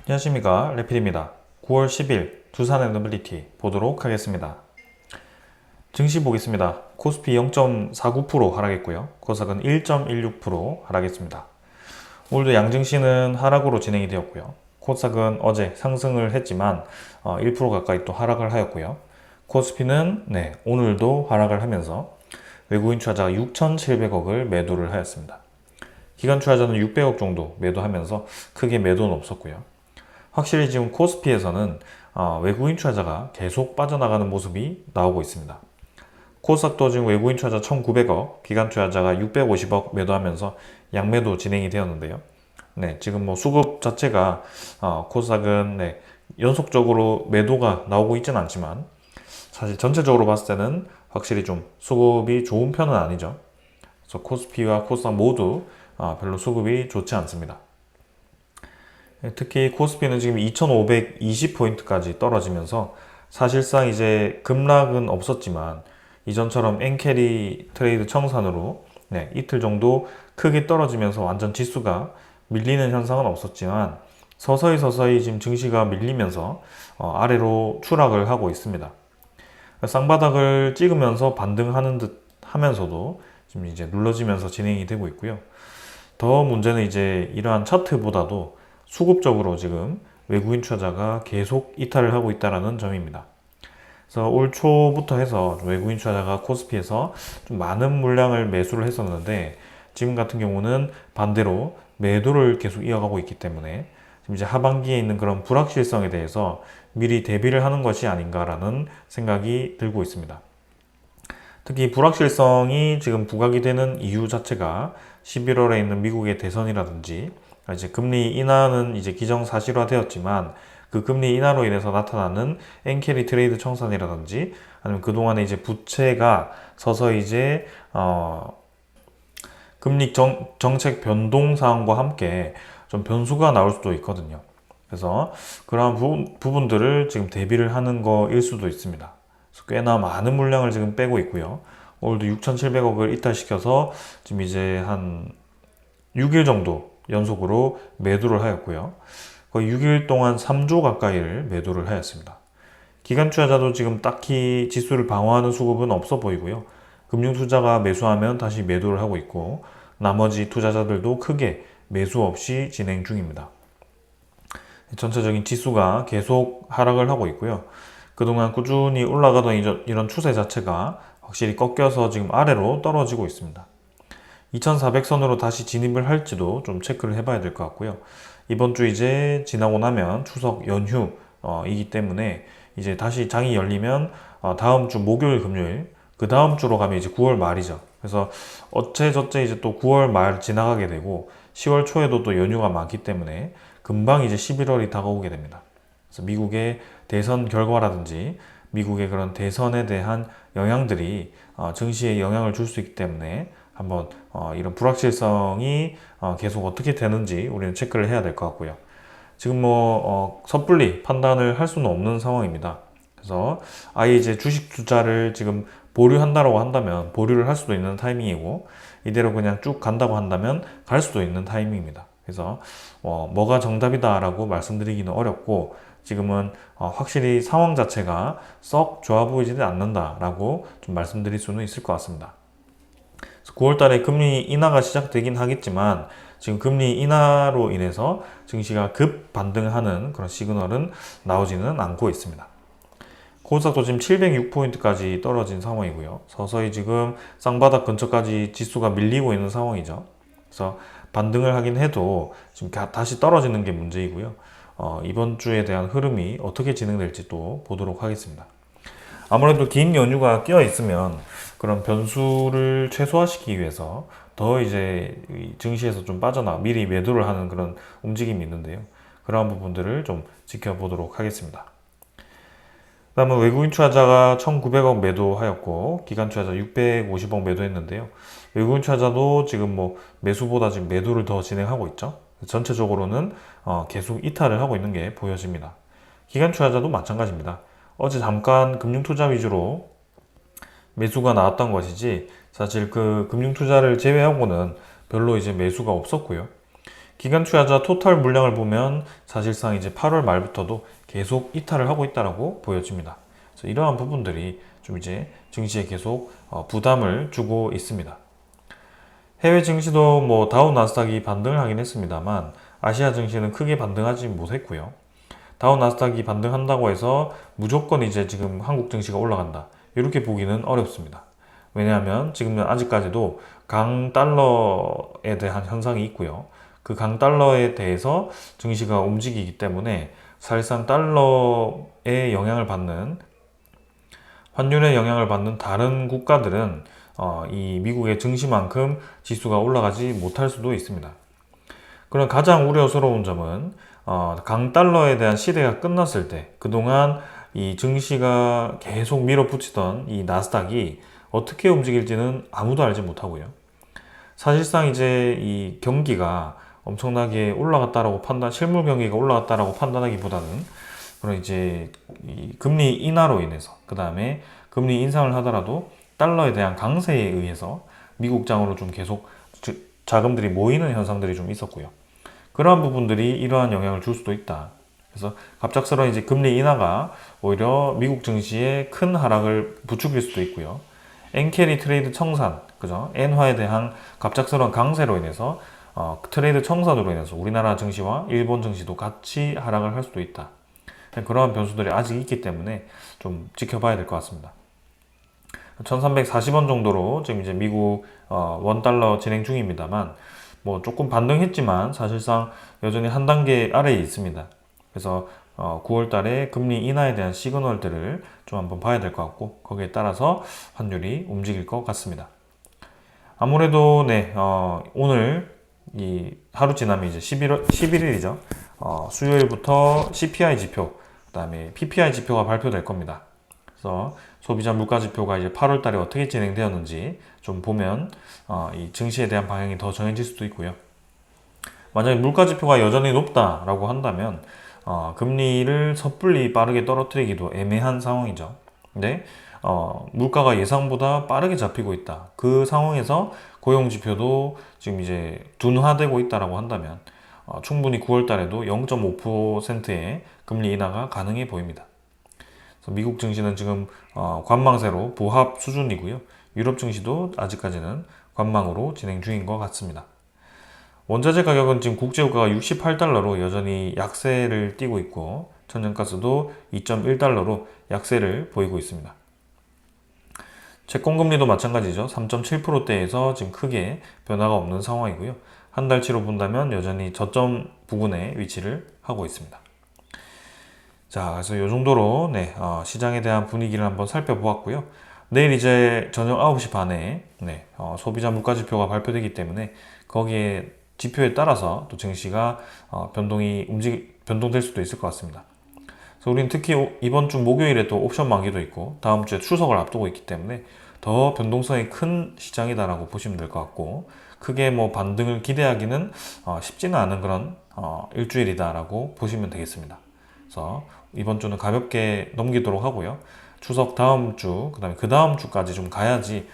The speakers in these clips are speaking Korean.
안녕하십니까, 레필입니다. 9월 10일 두산 애너빌리티 보도록 하겠습니다. 증시 보겠습니다. 코스피 0.49% 하락했고요. 코스닥은 1.16% 하락했습니다. 오늘도 양증시는 하락으로 진행이 되었고요. 코스닥은 어제 상승을 했지만 1% 가까이 또 하락을 하였고요. 코스피는 오늘도 하락을 하면서 외국인 투자자가 6,700억을 매도를 하였습니다. 기관 투자자는 600억 정도 매도하면서 크게 매도는 없었고요. 확실히 지금 코스피에서는 외국인 투자자가 계속 빠져나가는 모습이 나오고 있습니다. 코스닥도 지금 외국인 투자자 1,900억, 기관 투자자가 650억 매도하면서 양매도 진행이 되었는데요. 지금 뭐 수급 자체가 코스닥은 연속적으로 매도가 나오고 있지는 않지만 사실 전체적으로 봤을 때는 확실히 좀 수급이 좋은 편은 아니죠. 그래서 코스피와 코스닥 모두 별로 수급이 좋지 않습니다. 특히 코스피는 지금 2520포인트까지 떨어지면서 사실상 이제 급락은 없었지만 이전처럼 엔캐리 트레이드 청산으로 이틀 정도 크게 떨어지면서 완전 지수가 밀리는 현상은 없었지만 서서히 지금 증시가 밀리면서 아래로 추락을 하고 있습니다. 쌍바닥을 찍으면서 반등하는 듯 하면서도 지금 이제 눌러지면서 진행이 되고 있고요. 더 문제는 이제 이러한 차트보다도 수급적으로 지금 외국인 투자자가 계속 이탈을 하고 있다는 점입니다. 그래서 올 초부터 해서 외국인 투자자가 코스피에서 좀 많은 물량을 매수를 했었는데 지금 같은 경우는 반대로 매도를 계속 이어가고 있기 때문에 지금 이제 하반기에 있는 그런 불확실성에 대해서 미리 대비를 하는 것이 아닌가라는 생각이 들고 있습니다. 특히 불확실성이 지금 부각이 되는 이유 자체가 11월에 있는 미국의 대선이라든지 이제 금리 인하는 이제 기정사실화 되었지만 그 금리 인하로 인해서 나타나는 엔캐리 트레이드 청산이라든지 아니면 그동안에 이제 부채가 서서히 이제 금리 정책 변동 사항과 함께 좀 변수가 나올 수도 있거든요. 그래서 그러한 부분들을 지금 대비를 하는 거일 수도 있습니다. 그래서 꽤나 많은 물량을 지금 빼고 있고요. 오늘도 6,700억을 이탈시켜서 지금 이제 한 6일 정도 연속으로 매도를 하였고요. 거의 6일 동안 3조 가까이를 매도를 하였습니다. 기관 투자자도 지금 딱히 지수를 방어하는 수급은 없어 보이고요. 금융 투자가 매수하면 다시 매도를 하고 있고 나머지 투자자들도 크게 매수 없이 진행 중입니다. 전체적인 지수가 계속 하락을 하고 있고요. 그동안 꾸준히 올라가던 이런 추세 자체가 확실히 꺾여서 지금 아래로 떨어지고 있습니다. 2400선으로 다시 진입을 할지도 좀 체크를 해봐야 될 것 같고요. 이번 주 이제 지나고 나면 추석 연휴이기 때문에 이제 다시 장이 열리면 다음 주 목요일, 금요일 그 다음 주로 가면 이제 9월 말이죠. 그래서 어째저째 이제 또 9월 말 지나가게 되고 10월 초에도 또 연휴가 많기 때문에 금방 이제 11월이 다가오게 됩니다. 그래서 미국의 대선 결과라든지 미국의 그런 대선에 대한 영향들이 증시에 영향을 줄 수 있기 때문에 한번 이런 불확실성이 계속 어떻게 되는지 우리는 체크를 해야 될 것 같고요. 지금 뭐 섣불리 판단을 할 수는 없는 상황입니다. 그래서 아예 이제 주식 투자를 지금 보류한다고 한다면 보류를 할 수도 있는 타이밍이고 이대로 그냥 쭉 간다고 한다면 갈 수도 있는 타이밍입니다. 그래서 뭐가 정답이다라고 말씀드리기는 어렵고 지금은 확실히 상황 자체가 썩 좋아 보이지는 않는다라고 좀 말씀드릴 수는 있을 것 같습니다. 9월 달에 금리 인하가 시작되긴 하겠지만 지금 금리 인하로 인해서 증시가 급 반등하는 그런 시그널은 나오지는 않고 있습니다. 코스닥도 지금 706포인트까지 떨어진 상황이고요. 서서히 지금 쌍바닥 근처까지 지수가 밀리고 있는 상황이죠. 그래서 반등을 하긴 해도 지금 다시 떨어지는 게 문제이고요. 이번 주에 대한 흐름이 어떻게 진행될지 또 보도록 하겠습니다. 아무래도 긴 연휴가 끼어 있으면 그런 변수를 최소화시키기 위해서 더 이제 증시에서 좀 미리 매도를 하는 그런 움직임이 있는데요. 그러한 부분들을 좀 지켜보도록 하겠습니다. 그다음은 외국인 투자자가 1,900억 매도하였고 기관 투자자 650억 매도했는데요. 외국인 투자자도 지금 뭐 매수보다 지금 매도를 더 진행하고 있죠. 전체적으로는 계속 이탈을 하고 있는 게 보여집니다. 기관 투자자도 마찬가지입니다. 어제 잠깐 금융투자 위주로 매수가 나왔던 것이지 사실 그 금융투자를 제외하고는 별로 이제 매수가 없었고요. 기간 투자자 토탈 물량을 보면 사실상 이제 8월 말부터도 계속 이탈을 하고 있다라고 보여집니다. 그래서 이러한 부분들이 좀 이제 증시에 계속 부담을 주고 있습니다. 해외 증시도 뭐 다우 나스닥이 반등을 하긴 했습니다만 아시아 증시는 크게 반등하지 못했고요. 다우 나스닥이 반등한다고 해서 무조건 이제 지금 한국 증시가 올라간다, 이렇게 보기는 어렵습니다. 왜냐하면 지금은 아직까지도 강달러에 대한 현상이 있고요. 그 강달러에 대해서 증시가 움직이기 때문에 사실상 달러의 영향을 받는, 환율의 영향을 받는 다른 국가들은 이 미국의 증시만큼 지수가 올라가지 못할 수도 있습니다. 그런 가장 우려스러운 점은 강달러에 대한 시대가 끝났을 때 그동안 이 증시가 계속 밀어붙이던 이 나스닥이 어떻게 움직일지는 아무도 알지 못하고요. 사실상 이제 이 경기가 엄청나게 올라갔다라고 실물 경기가 올라갔다라고 판단하기보다는 그런 이제 이 금리 인하로 인해서, 그 다음에 금리 인상을 하더라도 달러에 대한 강세에 의해서 미국장으로 좀 계속 자금들이 모이는 현상들이 좀 있었고요. 그러한 부분들이 이러한 영향을 줄 수도 있다. 그래서 갑작스러운 이제 금리 인하가 오히려 미국 증시에 큰 하락을 부추길 수도 있고요. 엔캐리 트레이드 청산, 그죠? 엔화에 대한 갑작스러운 강세로 인해서 트레이드 청산으로 인해서 우리나라 증시와 일본 증시도 같이 하락을 할 수도 있다. 그러한 변수들이 아직 있기 때문에 좀 지켜봐야 될 것 같습니다. 1340원 정도로 지금 이제 미국 원달러 진행 중입니다만 뭐 조금 반등했지만 사실상 여전히 한 단계 아래에 있습니다. 그래서 9월 달에 금리 인하에 대한 시그널들을 좀 한번 봐야 될 것 같고, 거기에 따라서 환율이 움직일 것 같습니다. 아무래도 네, 오늘 이 하루 지나면 이제 11일이죠. 수요일부터 CPI 지표, 그 다음에 PPI 지표가 발표될 겁니다. 그래서 소비자 물가 지표가 이제 8월 달에 어떻게 진행되었는지 좀 보면 이 증시에 대한 방향이 더 정해질 수도 있고요. 만약에 물가 지표가 여전히 높다라고 한다면 금리를 섣불리 빠르게 떨어뜨리기도 애매한 상황이죠. 근데 물가가 예상보다 빠르게 잡히고 있다, 그 상황에서 고용 지표도 지금 이제 둔화되고 있다라고 한다면 충분히 9월 달에도 0.5%의 금리 인하가 가능해 보입니다. 그래서 미국 증시는 지금 관망세로 보합 수준이고요. 유럽 증시도 아직까지는 관망으로 진행 중인 것 같습니다. 원자재 가격은 지금 국제유가가 68달러로 여전히 약세를 띠고 있고, 천연가스도 2.1달러로 약세를 보이고 있습니다. 채권금리도 마찬가지죠. 3.7%대에서 지금 크게 변화가 없는 상황이고요. 한 달치로 본다면 여전히 저점 부근에 위치를 하고 있습니다. 자, 그래서 이 정도로 네, 시장에 대한 분위기를 한번 살펴보았고요. 내일 이제 저녁 9시 반에 네, 소비자 물가지표가 발표되기 때문에 거기에 지표에 따라서 또 증시가 변동될 수도 있을 것 같습니다. 그래서 우리는 특히 이번 주 목요일에 또 옵션 만기도 있고 다음 주에 추석을 앞두고 있기 때문에 더 변동성이 큰 시장이다라고 보시면 될 것 같고, 크게 뭐 반등을 기대하기는 쉽지는 않은 그런 일주일이다라고 보시면 되겠습니다. 그래서 이번 주는 가볍게 넘기도록 하고요. 추석 다음 주, 그 다음에 그 다음 주까지 좀 가야지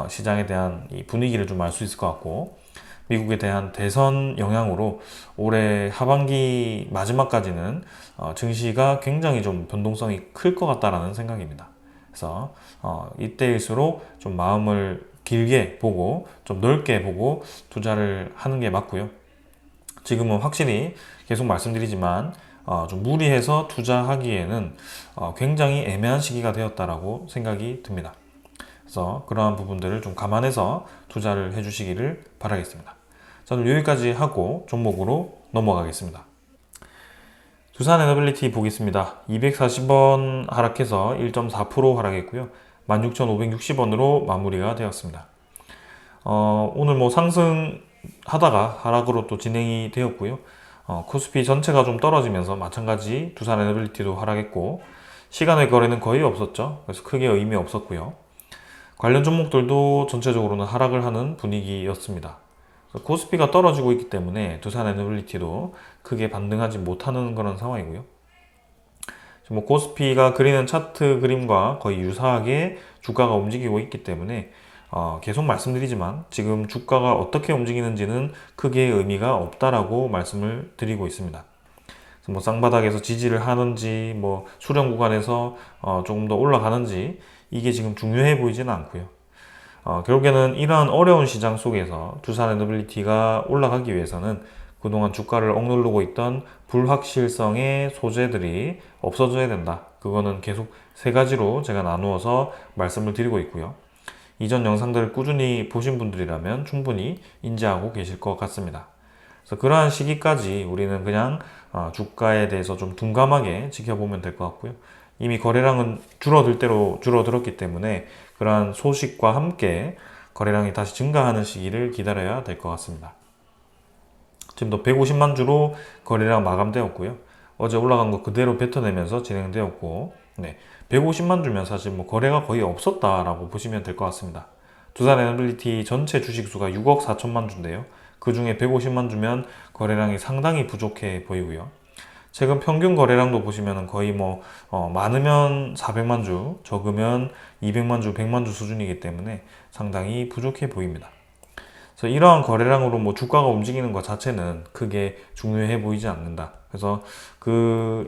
시장에 대한 이 분위기를 좀 알 수 있을 것 같고, 미국에 대한 대선 영향으로 올해 하반기 마지막까지는 증시가 굉장히 좀 변동성이 클 것 같다라는 생각입니다. 그래서 이때일수록 좀 마음을 길게 보고 좀 넓게 보고 투자를 하는 게 맞고요. 지금은 확실히 계속 말씀드리지만 좀 무리해서 투자하기에는 굉장히 애매한 시기가 되었다라고 생각이 듭니다. 그래서 그러한 부분들을 좀 감안해서 투자를 해주시기를 바라겠습니다. 저는 여기까지 하고 종목으로 넘어가겠습니다. 두산에너빌리티 보겠습니다. 240원 하락해서 1.4% 하락했고요. 16,560원으로 마무리가 되었습니다. 오늘 뭐 상승하다가 하락으로 또 진행이 되었고요. 코스피 전체가 좀 떨어지면서 마찬가지 두산에너빌리티도 하락했고, 시간의 거래는 거의 없었죠. 그래서 크게 의미 없었고요. 관련 종목들도 전체적으로는 하락을 하는 분위기였습니다. 코스피가 떨어지고 있기 때문에 두산에너빌리티도 크게 반등하지 못하는 그런 상황이고요. 뭐 코스피가 그리는 차트 그림과 거의 유사하게 주가가 움직이고 있기 때문에 계속 말씀드리지만 지금 주가가 어떻게 움직이는지는 크게 의미가 없다라고 말씀을 드리고 있습니다. 뭐 쌍바닥에서 지지를 하는지 뭐 수렴 구간에서 조금 더 올라가는지 이게 지금 중요해 보이지는 않고요. 결국에는 이러한 어려운 시장 속에서 두산 에너빌리티가 올라가기 위해서는 그동안 주가를 억누르고 있던 불확실성의 소재들이 없어져야 된다. 그거는 계속 세 가지로 제가 나누어서 말씀을 드리고 있고요. 이전 영상들을 꾸준히 보신 분들이라면 충분히 인지하고 계실 것 같습니다. 그래서 그러한 시기까지 우리는 그냥 주가에 대해서 좀 둔감하게 지켜보면 될 것 같고요. 이미 거래량은 줄어들 대로 줄어들었기 때문에 그러한 소식과 함께 거래량이 다시 증가하는 시기를 기다려야 될 것 같습니다. 지금도 150만 주로 거래량 마감되었고요. 어제 올라간 거 그대로 뱉어내면서 진행되었고, 150만 주면 사실 뭐 거래가 거의 없었다라고 보시면 될 것 같습니다. 두산 에너빌리티 전체 주식수가 6억 4천만 주인데요. 그 중에 150만 주면 거래량이 상당히 부족해 보이고요. 최근 평균 거래량도 보시면 거의 많으면 400만 주, 적으면 200만 주, 100만 주 수준이기 때문에 상당히 부족해 보입니다. 그래서 이러한 거래량으로 뭐 주가가 움직이는 것 자체는 크게 중요해 보이지 않는다. 그래서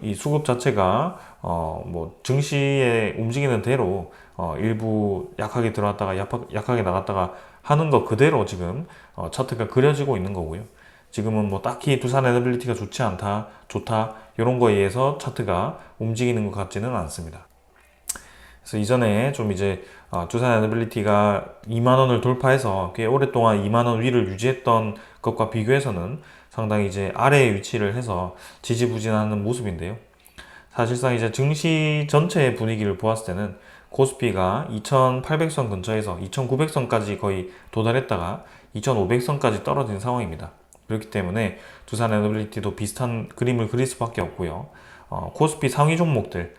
이 수급 자체가 증시에 움직이는 대로 일부 약하게 들어왔다가 약하게 나갔다가 하는 거 그대로 지금 차트가 그려지고 있는 거고요. 지금은 뭐 딱히 두산 에너빌리티가 좋지 않다, 좋다 이런 거에 의해서 차트가 움직이는 것 같지는 않습니다. 그래서 이전에 좀 이제 두산 에너빌리티가 2만 원을 돌파해서 꽤 오랫동안 2만 원 위를 유지했던 것과 비교해서는 상당히 이제 아래에 위치를 해서 지지부진하는 모습인데요. 사실상 이제 증시 전체의 분위기를 보았을 때는 코스피가 2800선 근처에서 2900선까지 거의 도달했다가 2500선까지 떨어진 상황입니다. 그렇기 때문에 두산 에너빌리티도 비슷한 그림을 그릴 수밖에 없고요. 코스피 상위 종목들,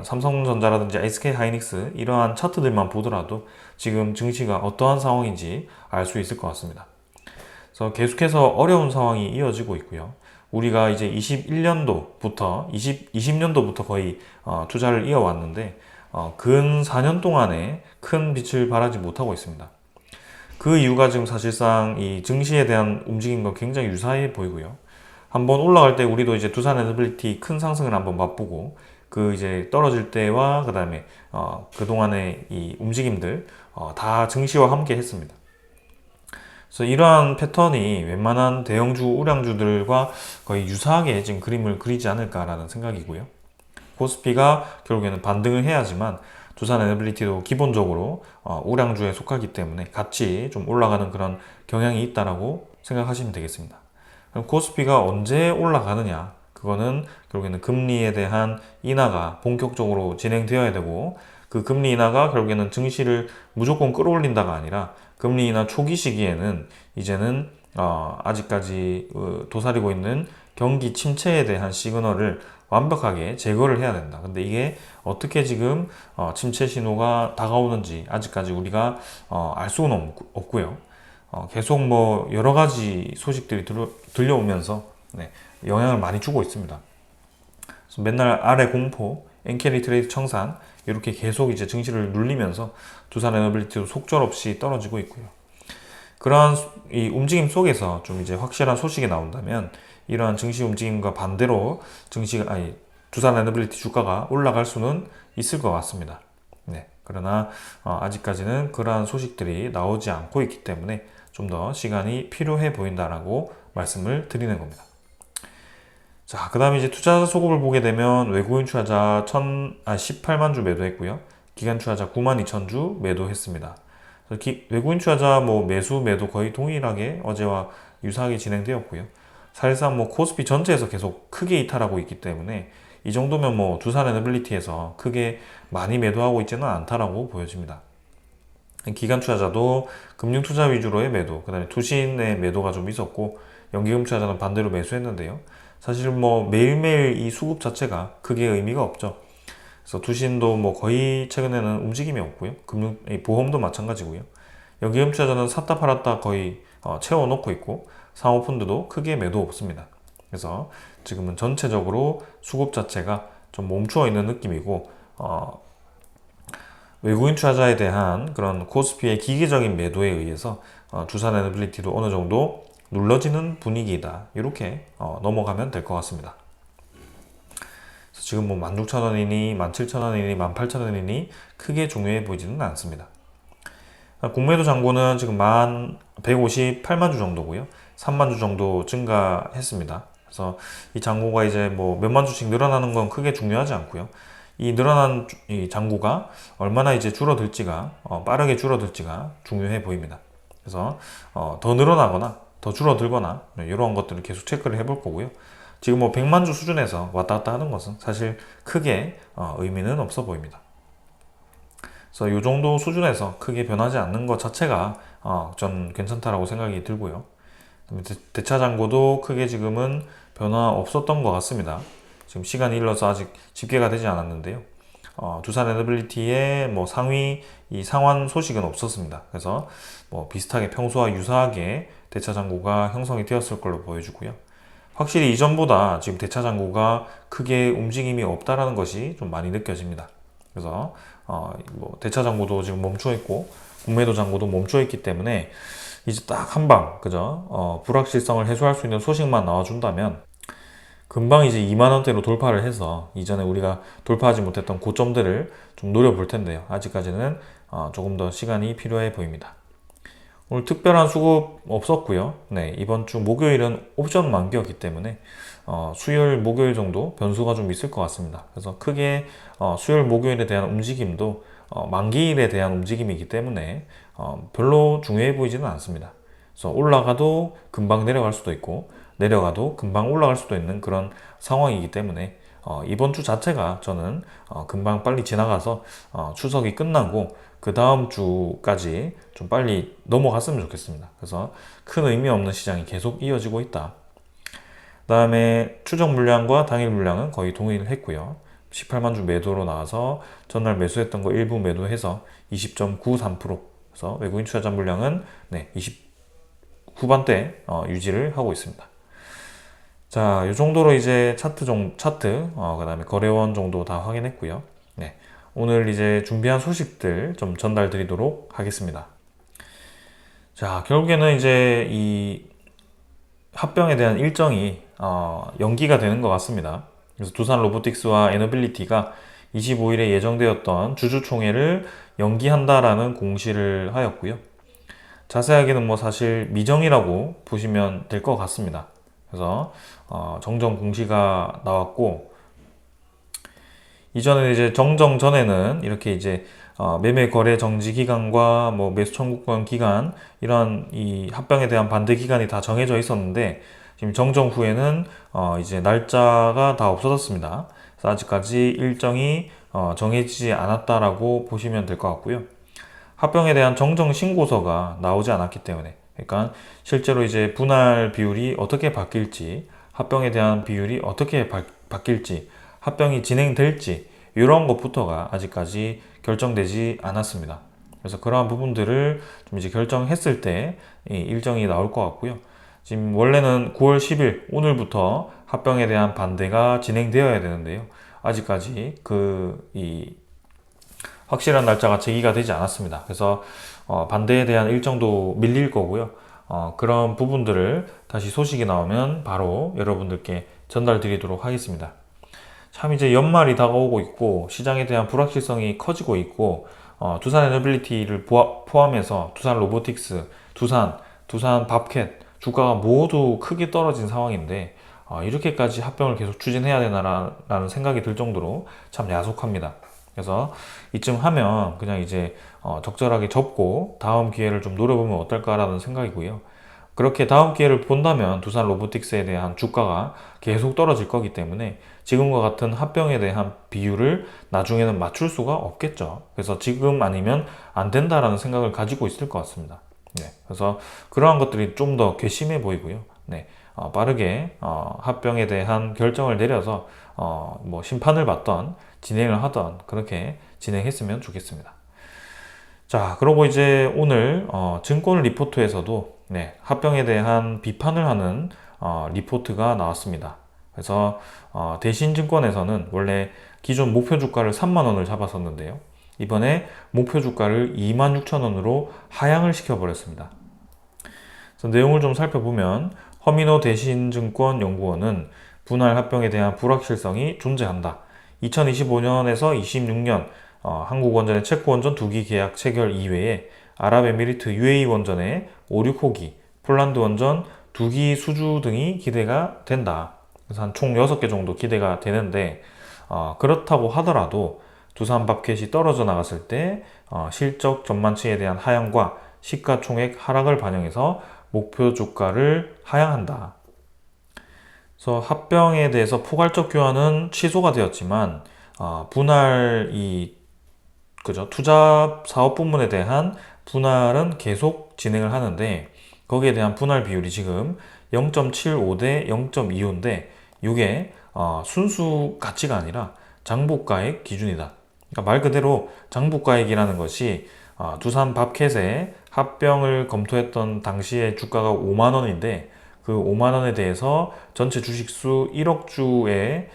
삼성전자라든지 SK하이닉스 이러한 차트들만 보더라도 지금 증시가 어떠한 상황인지 알 수 있을 것 같습니다. 그래서 계속해서 어려운 상황이 이어지고 있고요. 우리가 이제 20년도부터 거의 투자를 이어왔는데 근 4년 동안에 큰 빛을 발하지 못하고 있습니다. 그 이유가 지금 사실상 이 증시에 대한 움직임과 굉장히 유사해 보이고요. 한번 올라갈 때 우리도 이제 두산 에너빌리티 큰 상승을 한번 맛보고 그 이제 떨어질 때와 그다음에 그동안의 이 움직임들 다 증시와 함께 했습니다. 그래서 이러한 패턴이 웬만한 대형주, 우량주들과 거의 유사하게 지금 그림을 그리지 않을까라는 생각이고요. 코스피가 결국에는 반등을 해야지만 두산 에너빌리티도 기본적으로 우량주에 속하기 때문에 같이 좀 올라가는 그런 경향이 있다라고 생각하시면 되겠습니다. 그럼 코스피가 언제 올라가느냐? 그거는 결국에는 금리에 대한 인하가 본격적으로 진행되어야 되고 그 금리 인하가 결국에는 증시를 무조건 끌어올린다가 아니라 금리 인하 초기 시기에는 이제는 아직까지 도사리고 있는 경기 침체에 대한 시그널을 완벽하게 제거를 해야 된다. 근데 이게 어떻게 지금 침체 신호가 다가오는지 아직까지 우리가 알 수는 없고요. 계속 뭐 여러 가지 소식들이 들려오면서 영향을 많이 주고 있습니다. 그래서 맨날 아래 공포, 엔캐리 트레이드 청산 이렇게 계속 이제 증시를 눌리면서 두산 에너빌리티도 속절없이 떨어지고 있고요. 그러한 이 움직임 속에서 좀 이제 확실한 소식이 나온다면 이러한 증시 움직임과 반대로 두산 에너빌리티 주가가 올라갈 수는 있을 것 같습니다. 그러나 아직까지는 그러한 소식들이 나오지 않고 있기 때문에 좀 더 시간이 필요해 보인다라고 말씀을 드리는 겁니다. 자, 그 다음에 이제 투자 소급을 보게 되면 외국인 투자자 18만 주 매도했고요. 기관 투자자 9만 2천 주 매도했습니다. 외국인 투자자 매수 매도 거의 동일하게 어제와 유사하게 진행되었고요. 사실상 코스피 전체에서 계속 크게 이탈하고 있기 때문에 이 정도면 두산 에너빌리티에서 크게 많이 매도하고 있지는 않다라고 보여집니다. 기관 투자자도 금융 투자 위주로의 매도, 그 다음에 투신의 매도가 좀 있었고 연기금 투자자는 반대로 매수했는데요. 사실 매일매일 이 수급 자체가 크게 의미가 없죠. 그래서 투신도 거의 최근에는 움직임이 없고요. 보험도 마찬가지고요. 연기금 투자자는 샀다 팔았다 거의 채워놓고 있고 사모펀드도 크게 매도 없습니다. 그래서 지금은 전체적으로 수급 자체가 좀 멈추어 있는 느낌이고 외국인 투자자에 대한 그런 코스피의 기계적인 매도에 의해서 두산 에너빌리티도 어느 정도 눌러지는 분위기다. 이렇게 넘어가면 될 것 같습니다. 지금 뭐 16,000원이니 17,000원이니 18,000원이니 크게 중요해 보이지는 않습니다. 공매도 잔고는 지금 158만 주 정도고요. 3만 주 정도 증가했습니다. 그래서 이 잔고가 이제 뭐 몇만 주씩 늘어나는 건 크게 중요하지 않고요. 이 늘어난 이 잔고가 얼마나 이제 줄어들지가 빠르게 줄어들지가 중요해 보입니다. 그래서 더 늘어나거나 더 줄어들거나 이런 것들을 계속 체크를 해볼 거고요. 지금 뭐 100만 주 수준에서 왔다 갔다 하는 것은 사실 크게 의미는 없어 보입니다. 그래서 이 정도 수준에서 크게 변하지 않는 것 자체가 전 괜찮다라고 생각이 들고요. 대차 잔고도 크게 지금은 변화 없었던 것 같습니다. 지금 시간이 흘러서 아직 집계가 되지 않았는데요. 두산 에너빌리티의 뭐 상위 이 상환 소식은 없었습니다. 그래서 뭐 비슷하게 평소와 유사하게 대차 잔고가 형성이 되었을 걸로 보여주고요. 확실히 이전보다 지금 대차 잔고가 크게 움직임이 없다라는 것이 좀 많이 느껴집니다. 그래서 뭐 대차 잔고도 지금 멈춰 있고 공매도 잔고도 멈춰 있기 때문에 이제 딱 한 방, 그죠? 불확실성을 해소할 수 있는 소식만 나와준다면 금방 이제 2만 원대로 돌파를 해서 이전에 우리가 돌파하지 못했던 고점들을 좀 노려볼 텐데요. 아직까지는 조금 더 시간이 필요해 보입니다. 오늘 특별한 수급 없었고요. 네, 이번 주 목요일은 옵션 만기였기 때문에 수요일, 목요일 정도 변수가 좀 있을 것 같습니다. 그래서 크게 수요일, 목요일에 대한 움직임도 만기일에 대한 움직임이기 때문에 별로 중요해 보이지는 않습니다. 그래서 올라가도 금방 내려갈 수도 있고 내려가도 금방 올라갈 수도 있는 그런 상황이기 때문에 이번 주 자체가 저는 금방 빨리 지나가서 추석이 끝나고 그 다음 주까지 좀 빨리 넘어갔으면 좋겠습니다. 그래서 큰 의미 없는 시장이 계속 이어지고 있다. 그 다음에 추적 물량과 당일 물량은 거의 동일했고요. 18만 주 매도로 나와서 전날 매수했던 거 일부 매도해서 20.93%. 그래서 외국인 투자자 물량은 20 후반대 유지를 하고 있습니다. 자, 이 정도로 이제 차트, 그 다음에 거래원 정도 다 확인했고요. 네, 오늘 이제 준비한 소식들 좀 전달 드리도록 하겠습니다. 자, 결국에는 이제 이 합병에 대한 일정이 연기가 되는 것 같습니다. 그래서 두산 로보틱스와 에너빌리티가 25일에 예정되었던 주주총회를 연기한다라는 공시를 하였고요. 자세하게는 뭐 사실 미정이라고 보시면 될 것 같습니다. 그래서 정정 공시가 나왔고, 이전에 이제 정정 전에는 이렇게 이제 매매 거래 정지 기간과 뭐 매수 청구권 기간, 이런 이 합병에 대한 반대 기간이 다 정해져 있었는데 지금 정정 후에는 이제 날짜가 다 없어졌습니다. 그래서 아직까지 일정이 정해지지 않았다라고 보시면 될 것 같고요. 합병에 대한 정정 신고서가 나오지 않았기 때문에, 그러니까 실제로 이제 분할 비율이 어떻게 바뀔지, 합병에 대한 비율이 어떻게 바뀔지, 합병이 진행될지 이런 것부터가 아직까지 결정되지 않았습니다. 그래서 그러한 부분들을 좀 이제 결정했을 때 일정이 나올 것 같고요. 지금 원래는 9월 10일 오늘부터 합병에 대한 반대가 진행되어야 되는데요. 아직까지 확실한 날짜가 제기가 되지 않았습니다. 그래서 반대에 대한 일정도 밀릴 거고요. 그런 부분들을 다시 소식이 나오면 바로 여러분들께 전달 드리도록 하겠습니다. 참 이제 연말이 다가오고 있고 시장에 대한 불확실성이 커지고 있고 두산 에너빌리티를 포함해서 두산 로보틱스, 두산 밥캣 주가가 모두 크게 떨어진 상황인데 이렇게까지 합병을 계속 추진해야 되나라는 생각이 들 정도로 참 야속합니다. 그래서 이쯤 하면 그냥 이제 적절하게 접고 다음 기회를 좀 노려보면 어떨까라는 생각이고요. 그렇게 다음 기회를 본다면 두산 로보틱스에 대한 주가가 계속 떨어질 거기 때문에 지금과 같은 합병에 대한 비율을 나중에는 맞출 수가 없겠죠. 그래서 지금 아니면 안 된다라는 생각을 가지고 있을 것 같습니다. 네, 그래서 그러한 것들이 좀 더 괘씸해 보이고요. 네, 빠르게 합병에 대한 결정을 내려서 뭐 심판을 받던 진행을 하던 그렇게 진행했으면 좋겠습니다. 자, 그리고 이제 오늘 증권 리포트에서도 합병에 대한 비판을 하는 리포트가 나왔습니다. 그래서 대신증권에서는 원래 기존 목표 주가를 3만 원을 잡았었는데요. 이번에 목표 주가를 26,000원으로 하향을 시켜버렸습니다. 그래서 내용을 좀 살펴보면 허민호 대신증권연구원은 분할 합병에 대한 불확실성이 존재한다. 2025년에서 26년 한국원전의 체코원전 2기 계약 체결 이외에 아랍에미리트 UAE 원전의 5, 6호기, 폴란드 원전 2기 수주 등이 기대가 된다. 그래서 한 총 6개 정도 기대가 되는데 그렇다고 하더라도 두산 밥켓이 떨어져 나갔을 때 실적 전망치에 대한 하향과 시가총액 하락을 반영해서 목표 주가를 하향한다. 그래서 합병에 대해서 포괄적 교환은 취소가 되었지만 분할 그죠? 투자 사업 부문에 대한 분할은 계속 진행을 하는데 거기에 대한 분할 비율이 지금 0.75 대 0.25인데 이게 순수 가치가 아니라 장부가액 기준이다. 그러니까 말 그대로 장부가액이라는 것이 두산 밥켓의 합병을 검토했던 당시의 주가가 5만 원인데 그 5만 원에 대해서 전체 주식수 1억 주의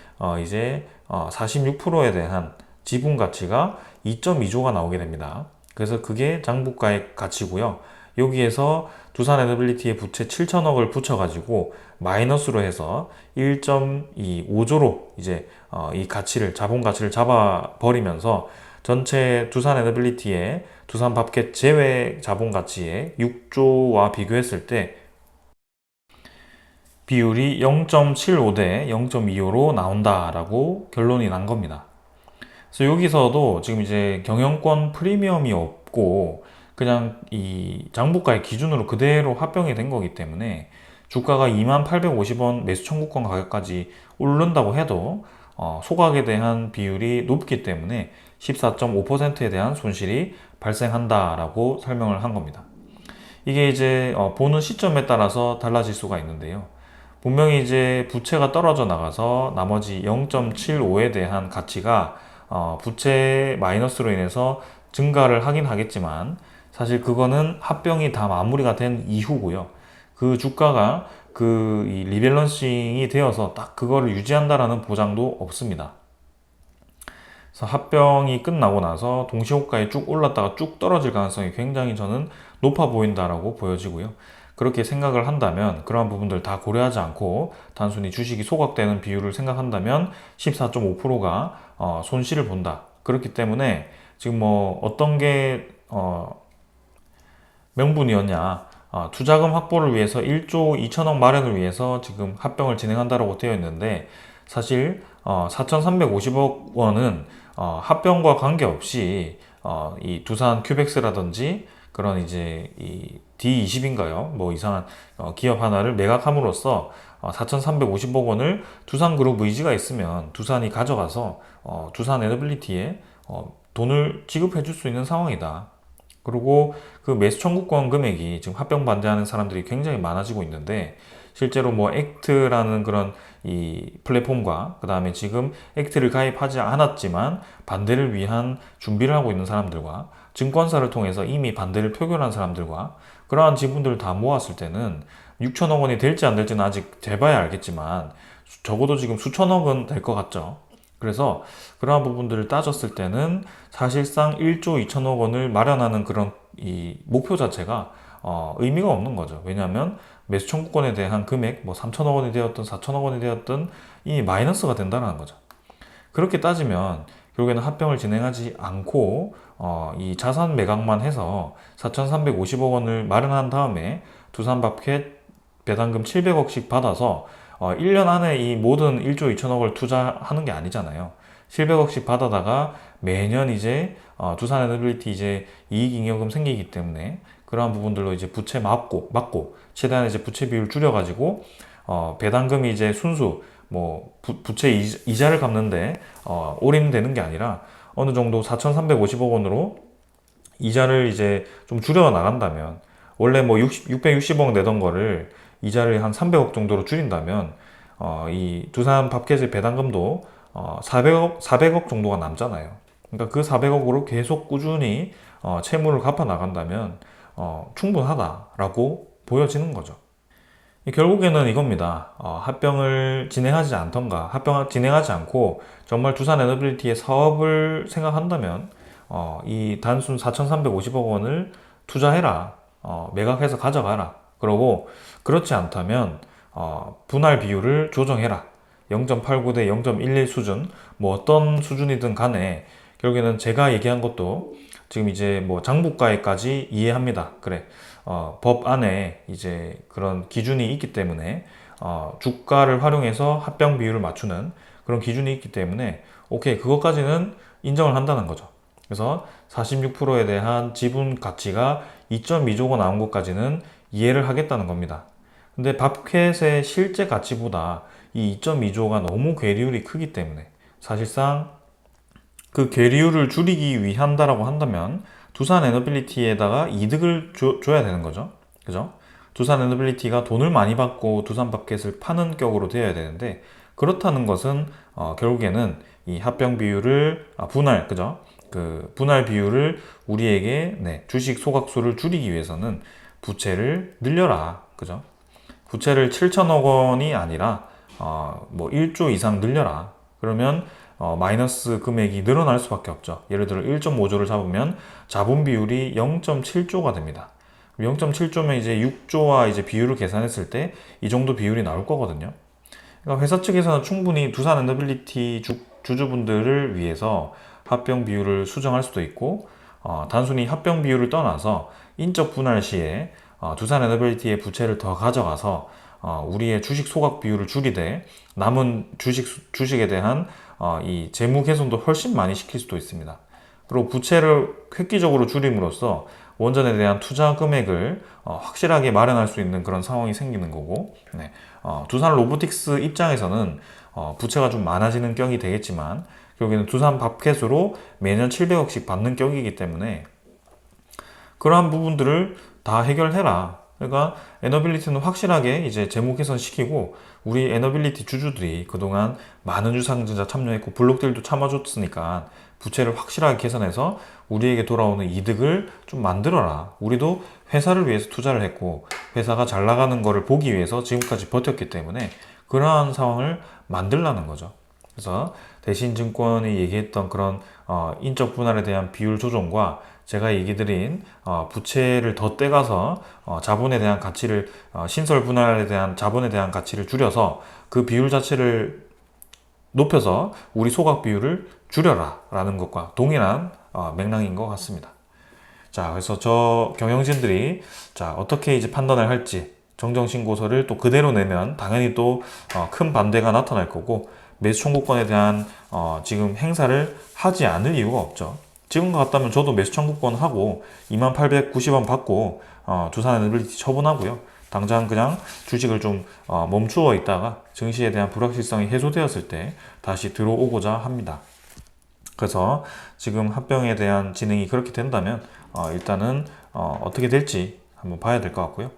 이제 46%에 대한 지분 가치가 2.2조가 나오게 됩니다. 그래서 그게 장부가액 가치고요. 여기에서 두산에너빌리티의 부채 7천억을 붙여가지고 마이너스로 해서 1.25조로 이제 이 가치를 자본 가치를 잡아버리면서 전체 두산에너빌리티의 두산밥켓 제외 자본 가치의 6조와 비교했을 때 비율이 0.75 대 0.25로 나온다라고 결론이 난 겁니다. 그래서 여기서도 지금 이제 경영권 프리미엄이 없고 그냥 이 장부가의 기준으로 그대로 합병이 된 거기 때문에 주가가 2850원 매수 청구권 가격까지 오른다고 해도 소각에 대한 비율이 높기 때문에 14.5%에 대한 손실이 발생한다라고 설명을 한 겁니다. 이게 이제 보는 시점에 따라서 달라질 수가 있는데요. 분명히 이제 부채가 떨어져 나가서 나머지 0.75에 대한 가치가 부채 마이너스로 인해서 증가를 하긴 하겠지만 사실 그거는 합병이 다 마무리가 된 이후고요. 그 주가가 이 리밸런싱이 되어서 딱 그거를 유지한다라는 보장도 없습니다. 그래서 합병이 끝나고 나서 동시호가에 쭉 올랐다가 쭉 떨어질 가능성이 굉장히 저는 높아 보인다라고 보여지고요. 그렇게 생각을 한다면 그러한 부분들 다 고려하지 않고 단순히 주식이 소각되는 비율을 생각한다면 14.5%가 손실을 본다. 그렇기 때문에 지금 뭐 어떤 게 명분이었냐. 투자금 확보를 위해서 1조 2천억 마련을 위해서 지금 합병을 진행한다고 되어 있는데 사실 4,350억 원은 합병과 관계없이 이 두산 큐벡스라든지 그런 이제 이 D20인가요? 뭐 이상한 기업 하나를 매각함으로써 4,350억 원을 두산그룹 의지가 있으면 두산이 가져가서 두산 에너빌리티에 돈을 지급해 줄 수 있는 상황이다. 그리고 그 매수 청구권 금액이 지금 합병 반대하는 사람들이 굉장히 많아지고 있는데 실제로 뭐 액트라는 그런 이 플랫폼과 그 다음에 지금 액트를 가입하지 않았지만 반대를 위한 준비를 하고 있는 사람들과 증권사를 통해서 이미 반대를 표결한 사람들과 그러한 지분들을 다 모았을 때는 6천억 원이 될지 안 될지는 아직 돼봐야 알겠지만 적어도 지금 수천억은 될 것 같죠. 그래서 그러한 부분들을 따졌을 때는 사실상 1조 2천억 원을 마련하는 그런 이 목표 자체가 의미가 없는 거죠. 왜냐하면 매수 청구권에 대한 금액, 뭐 3천억 원이 되었든 4천억 원이 되었든 이미 마이너스가 된다는 거죠. 그렇게 따지면 결국에는 합병을 진행하지 않고 이 자산 매각만 해서 4,350억 원을 마련한 다음에 두산밥켓 배당금 700억씩 받아서 1년 안에 이 모든 1조 2천억을 투자하는 게 아니잖아요. 700억씩 받아다가 매년 이제 두산에너빌리티 이제 이익잉여금 생기기 때문에 그러한 부분들로 이제 부채 막고 최대한 이제 부채 비율 줄여가지고 배당금이 이제 순수 뭐 부채 이자를 갚는데 올인되는 게 아니라 어느 정도 4,350억 원으로 이자를 이제 좀 줄여 나간다면 원래 뭐 660억 내던 거를 이자를 한 300억 정도로 줄인다면 이 두산 밥켓의 배당금도 400억 정도가 남잖아요. 그러니까 그 400억으로 계속 꾸준히 채무를 갚아 나간다면 충분하다라고 보여지는 거죠. 결국에는 이겁니다. 합병을 진행하지 않던가 합병을 진행하지 않고 정말 두산 에너빌리티의 사업을 생각한다면 이 단순 4,350억 원을 투자해라. 매각해서 가져가라. 그러고 그렇지 않다면 분할 비율을 조정해라. 0.89 대 0.11 수준, 뭐 어떤 수준이든 간에 결국에는 제가 얘기한 것도 지금 이제 뭐 장부가에까지 이해합니다. 그래. 법 안에 이제 그런 기준이 있기 때문에 주가를 활용해서 합병 비율을 맞추는 그런 기준이 있기 때문에 오케이, 그것까지는 인정을 한다는 거죠. 그래서 46%에 대한 지분 가치가 2.2조가 나온 것까지는 이해를 하겠다는 겁니다. 근데 밥캣의 실제 가치보다 이 2.2조가 너무 괴리율이 크기 때문에 사실상 그 괴리율을 줄이기 위한다라고 한다면 두산 에너빌리티에다가 이득을 줘야 되는 거죠. 그죠? 두산 에너빌리티가 돈을 많이 받고 두산 밥켓을 파는 격으로 되어야 되는데 그렇다는 것은 결국에는 이 합병 비율을 분할, 그죠? 그 분할 비율을 우리에게 주식 소각수를 줄이기 위해서는 부채를 늘려라. 그죠? 부채를 7천억 원이 아니라 뭐 1조 이상 늘려라. 그러면 마이너스 금액이 늘어날 수밖에 없죠. 예를 들어 1.5조를 잡으면 자본 비율이 0.7조가 됩니다. 0.7조면 이제 6조와 이제 비율을 계산했을 때 이 정도 비율이 나올 거거든요. 그러니까 회사 측에서는 충분히 두산 엔더빌리티 주주분들을 위해서 합병 비율을 수정할 수도 있고, 단순히 합병 비율을 떠나서 인적 분할 시에 두산 에너빌리티의 부채를 더 가져가서 우리의 주식 소각 비율을 줄이되 남은 주식에 대한 이 재무 개선도 훨씬 많이 시킬 수도 있습니다. 그리고 부채를 획기적으로 줄임으로써 원전에 대한 투자 금액을 확실하게 마련할 수 있는 그런 상황이 생기는 거고, 네. 두산 로보틱스 입장에서는 부채가 좀 많아지는 격이 되겠지만 결국에는 두산 밥캣으로 매년 700억씩 받는 격이기 때문에 그러한 부분들을 다 해결해라. 그러니까 에너빌리티는 확실하게 이제 재무 개선 시키고 우리 에너빌리티 주주들이 그동안 많은 유상증자 참여했고 블록딜도 참아줬으니까 부채를 확실하게 개선해서 우리에게 돌아오는 이득을 좀 만들어라. 우리도 회사를 위해서 투자를 했고 회사가 잘 나가는 거를 보기 위해서 지금까지 버텼기 때문에 그러한 상황을 만들라는 거죠. 그래서 대신증권이 얘기했던 그런 인적 분할에 대한 비율 조정과 제가 얘기 드린 부채를 더 떼가서 자본에 대한 가치를 신설 분할에 대한 자본에 대한 가치를 줄여서 그 비율 자체를 높여서 우리 소각 비율을 줄여라 라는 것과 동일한 맥락인 것 같습니다. 자, 그래서 저 경영진들이 자 어떻게 이제 판단을 할지 정정신고서를 또 그대로 내면 당연히 또 큰 반대가 나타날 거고 매수 청구권에 대한 지금 행사를 하지 않을 이유가 없죠. 지금 같다면 저도 매수 청구권 하고 2890원 받고 두산 에너빌리티 처분하고요. 당장 그냥 주식을 좀 멈추어 있다가 증시에 대한 불확실성이 해소되었을 때 다시 들어오고자 합니다. 그래서 지금 합병에 대한 진행이 그렇게 된다면 일단은 어떻게 될지 한번 봐야 될 것 같고요.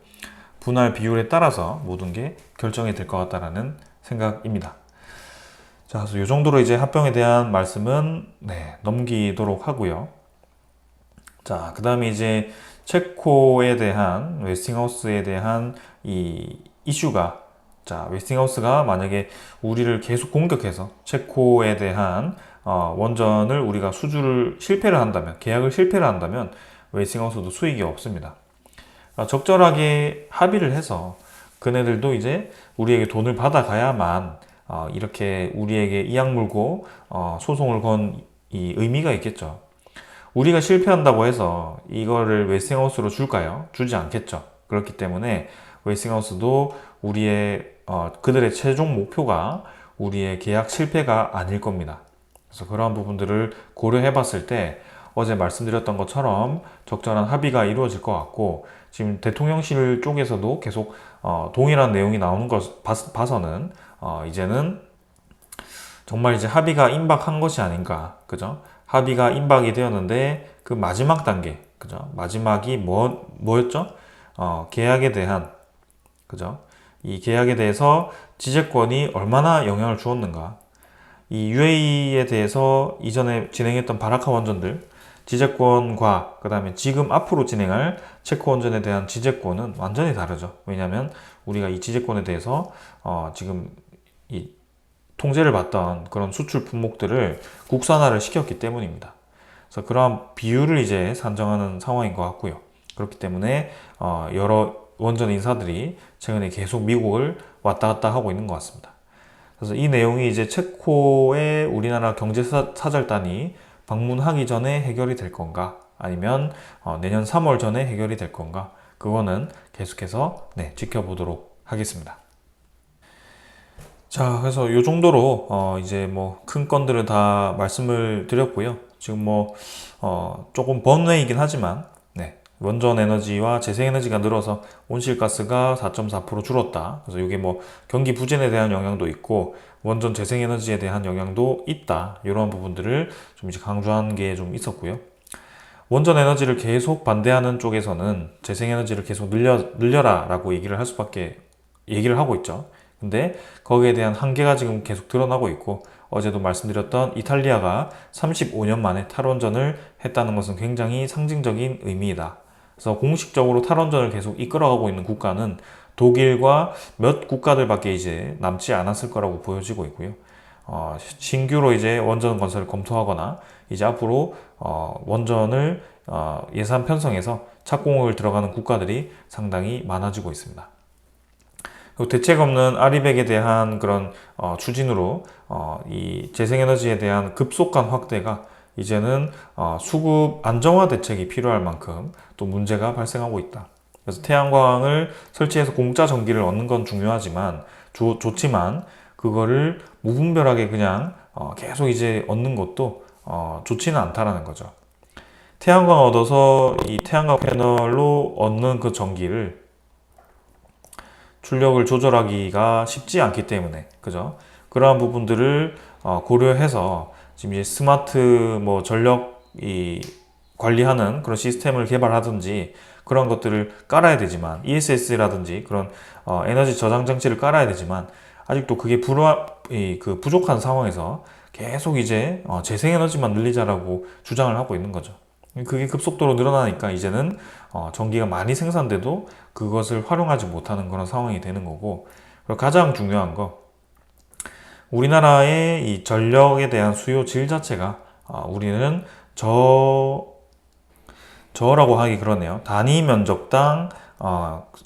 분할 비율에 따라서 모든 게 결정이 될 것 같다라는 생각입니다. 자, 그래서 이 정도로 이제 합병에 대한 말씀은 넘기도록 하고요. 자, 그 다음에 이제 체코에 대한 웨스팅하우스에 대한 이 이슈가 자, 웨스팅하우스가 만약에 우리를 계속 공격해서 체코에 대한 원전을 우리가 수주를 실패를 한다면, 계약을 실패를 한다면 웨스팅하우스도 수익이 없습니다. 그러니까 적절하게 합의를 해서 그네들도 이제 우리에게 돈을 받아가야만 이렇게 우리에게 이악 물고 소송을 건 이 의미가 있겠죠. 우리가 실패한다고 해서 이거를 웨스팅하우스로 줄까요? 주지 않겠죠. 그렇기 때문에 웨스팅하우스도 우리의 그들의 최종 목표가 우리의 계약 실패가 아닐 겁니다. 그래서 그러한 부분들을 고려해 봤을 때 어제 말씀드렸던 것처럼 적절한 합의가 이루어질 것 같고 지금 대통령실 쪽에서도 계속 동일한 내용이 나오는 것 봐서는 이제는 정말 이제 합의가 임박한 것이 아닌가, 그죠? 합의가 임박이 되었는데 그 마지막 단계, 그죠? 마지막이 뭐였죠? 계약에 대한, 그죠? 이 계약에 대해서 지재권이 얼마나 영향을 주었는가? 이 UAE에 대해서 이전에 진행했던 바라카 원전들 지재권과 그 다음에 지금 앞으로 진행할 체코 원전에 대한 지재권은 완전히 다르죠. 왜냐하면 우리가 이 지재권에 대해서 지금 통제를 받던 그런 수출 품목들을 국산화를 시켰기 때문입니다. 그래서 그러한 비율을 이제 산정하는 상황인 것 같고요. 그렇기 때문에 여러 원전 인사들이 최근에 계속 미국을 왔다 갔다 하고 있는 것 같습니다. 그래서 이 내용이 이제 체코의 우리나라 경제사절단이 방문하기 전에 해결이 될 건가, 아니면 내년 3월 전에 해결이 될 건가, 그거는 계속해서 지켜보도록 하겠습니다. 자, 그래서 이 정도로 이제 뭐 큰 건들을 다 말씀을 드렸고요. 지금 뭐 조금 번외이긴 하지만 원전 에너지와 재생에너지가 늘어서 온실가스가 4.4% 줄었다. 그래서 이게 뭐 경기 부진에 대한 영향도 있고 원전 재생에너지에 대한 영향도 있다. 이런 부분들을 좀 이제 강조한 게 좀 있었고요. 원전 에너지를 계속 반대하는 쪽에서는 재생에너지를 계속 늘려라라고 얘기를 하고 있죠. 근데 거기에 대한 한계가 지금 계속 드러나고 있고, 어제도 말씀드렸던 이탈리아가 35년 만에 탈원전을 했다는 것은 굉장히 상징적인 의미이다. 그래서 공식적으로 탈원전을 계속 이끌어가고 있는 국가는 독일과 몇 국가들밖에 이제 남지 않았을 거라고 보여지고 있고요. 신규로 이제 원전 건설을 검토하거나 이제 앞으로 원전을 예산 편성해서 착공을 들어가는 국가들이 상당히 많아지고 있습니다. 그리고 대책 없는 아리백에 대한 그런 추진으로 이 재생에너지에 대한 급속한 확대가 이제는 수급 안정화 대책이 필요할 만큼 또 문제가 발생하고 있다. 그래서 태양광을 설치해서 공짜 전기를 얻는 건 중요하지만 좋지만 그거를 무분별하게 그냥 계속 이제 얻는 것도 좋지는 않다라는 거죠. 태양광 얻어서 이 태양광 패널로 얻는 그 전기를 출력을 조절하기가 쉽지 않기 때문에, 그죠? 그러한 부분들을 고려해서 지금 이제 스마트 뭐 전력 관리하는 그런 시스템을 개발하든지 그런 것들을 깔아야 되지만, ESS라든지 그런 에너지 저장 장치를 깔아야 되지만 아직도 그게 부족한 상황에서 계속 이제 재생에너지만 늘리자라고 주장을 하고 있는 거죠. 그게 급속도로 늘어나니까 이제는 전기가 많이 생산돼도 그것을 활용하지 못하는 그런 상황이 되는 거고, 그리고 가장 중요한 거, 우리나라의 이 전력에 대한 수요 질 자체가 우리는 저라고 하기 그러네요. 단위 면적당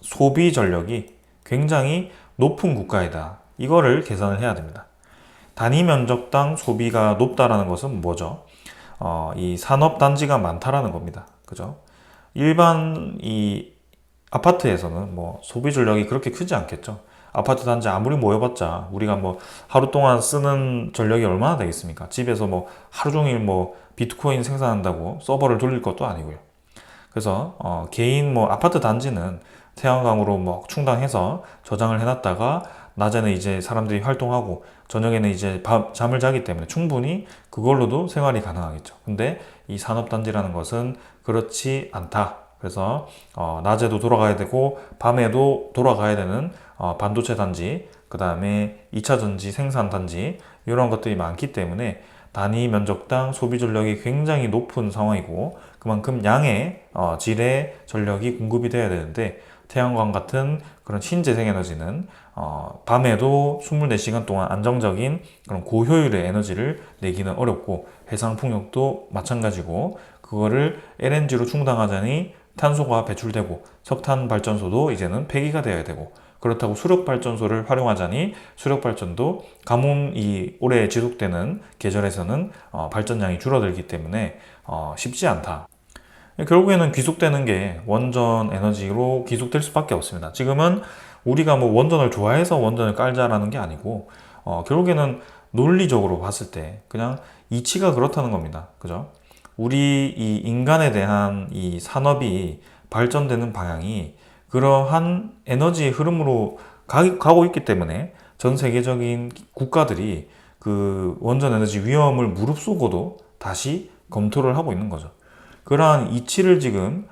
소비 전력이 굉장히 높은 국가이다. 이거를 계산을 해야 됩니다. 단위 면적당 소비가 높다라는 것은 뭐죠? 이 산업 단지가 많다라는 겁니다. 그죠? 일반 이 아파트에서는 뭐 소비 전력이 그렇게 크지 않겠죠. 아파트 단지 아무리 모여봤자 우리가 뭐 하루 동안 쓰는 전력이 얼마나 되겠습니까? 집에서 뭐 하루 종일 뭐 비트코인 생산한다고 서버를 돌릴 것도 아니고요. 그래서 개인 뭐 아파트 단지는 태양광으로 뭐 충당해서 저장을 해놨다가 낮에는 이제 사람들이 활동하고 저녁에는 이제 잠을 자기 때문에 충분히 그걸로도 생활이 가능하겠죠. 근데 이 산업단지라는 것은 그렇지 않다. 그래서 낮에도 돌아가야 되고 밤에도 돌아가야 되는 반도체 단지, 그 다음에 2차 전지 생산 단지, 이런 것들이 많기 때문에 단위 면적당 소비 전력이 굉장히 높은 상황이고, 그만큼 양의 질의 전력이 공급이 돼야 되는데, 태양광 같은 그런 신재생에너지는 밤에도 24시간 동안 안정적인 그런 고효율의 에너지를 내기는 어렵고, 해상풍력도 마찬가지고, 그거를 LNG로 충당하자니 탄소가 배출되고, 석탄 발전소도 이제는 폐기가 되어야 되고, 그렇다고 수력 발전소를 활용하자니 수력 발전도 가뭄이 오래 지속되는 계절에서는 발전량이 줄어들기 때문에 쉽지 않다. 결국에는 귀속되는 게 원전 에너지로 귀속될 수밖에 없습니다. 지금은 우리가 뭐 원전을 좋아해서 원전을 깔자라는 게 아니고, 결국에는 논리적으로 봤을 때 그냥 이치가 그렇다는 겁니다. 그죠? 우리 이 인간에 대한 이 산업이 발전되는 방향이 그러한 에너지의 흐름으로 가고 있기 때문에 전 세계적인 국가들이 그 원전 에너지 위험을 무릅쓰고도 다시 검토를 하고 있는 거죠. 그러한 이치를 지금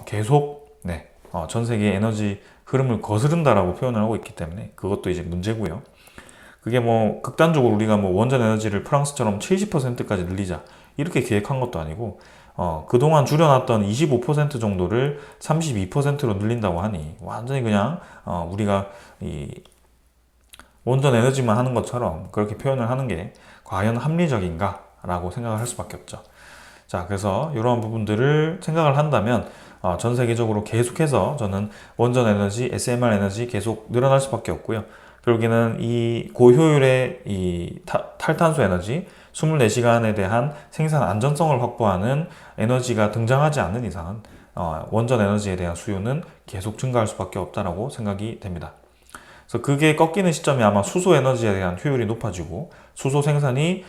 계속 전 세계 에너지 흐름을 거스른다라고 표현을 하고 있기 때문에 그것도 이제 문제고요. 그게 뭐 극단적으로 우리가 뭐 원전 에너지를 프랑스처럼 70%까지 늘리자 이렇게 계획한 것도 아니고, 그동안 줄여놨던 25% 정도를 32%로 늘린다고 하니 완전히 그냥 우리가 이 원전 에너지만 하는 것처럼 그렇게 표현을 하는 게 과연 합리적인가 라고 생각을 할 수밖에 없죠. 자, 그래서 이러한 부분들을 생각을 한다면 전 세계적으로 계속해서 저는 원전 에너지, SMR 에너지 계속 늘어날 수밖에 없고요. 결국에는 이 고효율의 이 탈탄소 에너지, 24시간에 대한 생산 안전성을 확보하는 에너지가 등장하지 않는 이상은 원전 에너지에 대한 수요는 계속 증가할 수밖에 없다라고 생각이 됩니다. 그래서 그게 꺾이는 시점이 아마 수소 에너지에 대한 효율이 높아지고 수소 생산이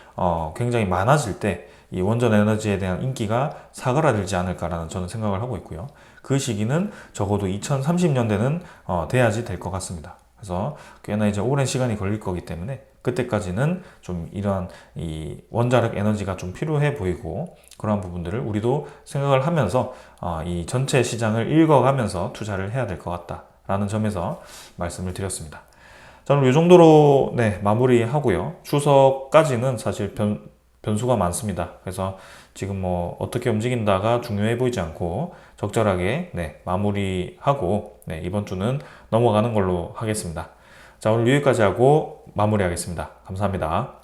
굉장히 많아질 때 이 원전 에너지에 대한 인기가 사그라들지 않을까라는 저는 생각을 하고 있고요. 그 시기는 적어도 2030년대는 돼야지 될 것 같습니다. 그래서 꽤나 이제 오랜 시간이 걸릴 거기 때문에 그때까지는 좀 이러한 이 원자력 에너지가 좀 필요해 보이고 그러한 부분들을 우리도 생각을 하면서 이 전체 시장을 읽어가면서 투자를 해야 될 것 같다라는 점에서 말씀을 드렸습니다. 저는 이 정도로 마무리하고요. 추석까지는 사실 변수가 많습니다. 그래서 지금 뭐 어떻게 움직인다가 중요해 보이지 않고 적절하게 마무리하고 이번 주는 넘어가는 걸로 하겠습니다. 자, 오늘 여기까지 하고 마무리하겠습니다. 감사합니다.